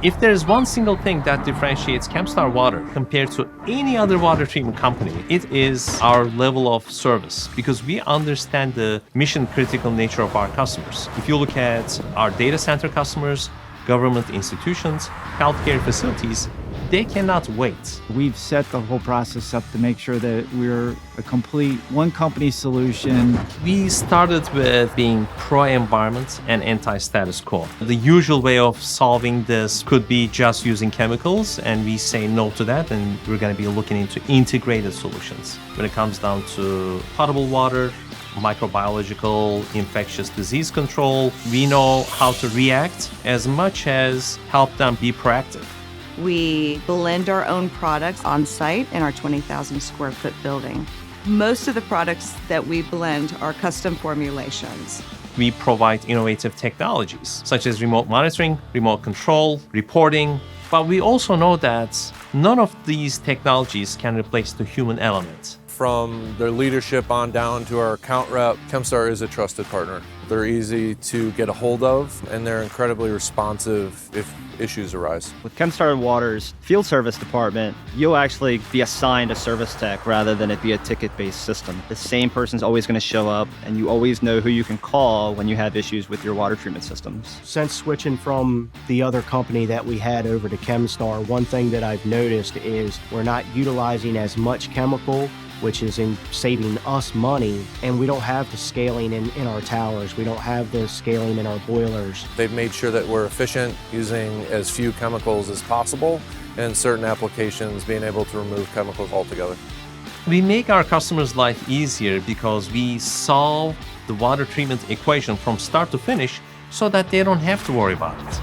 If there's one single thing that differentiates Chemstar Water compared to any other water treatment company, it is our level of service, because we understand the mission-critical nature of our customers. If you look at our data center customers, government institutions, healthcare facilities, they cannot wait. We've set the whole process up to make sure that we're a complete one-company solution. We started with being pro-environment and anti-status quo. The usual way of solving this could be just using chemicals, and we say no to that, and we're going to be looking into integrated solutions. When it comes down to potable water, microbiological infectious disease control, we know how to react as much as help them be proactive. We blend our own products on site in our 20,000 square foot building. Most of the products that we blend are custom formulations. We provide innovative technologies such as remote monitoring, remote control, reporting, but we also know that none of these technologies can replace the human element. From their leadership on down to our account rep, Chemstar is a trusted partner. They're easy to get a hold of, and they're incredibly responsive if issues arise. With Chemstar Water's field service department, you'll actually be assigned a service tech rather than it be a ticket-based system. The same person's always going to show up, and you always know who you can call when you have issues with your water treatment systems. Since switching from the other company that we had over to Chemstar, one thing that I've noticed is we're not utilizing as much chemical, which is in saving us money, and we don't have the scaling in our towers. We don't have the scaling in our boilers. They've made sure that we're efficient, using as few chemicals as possible, and certain applications being able to remove chemicals altogether. We make our customers' life easier because we solve the water treatment equation from start to finish so that they don't have to worry about it.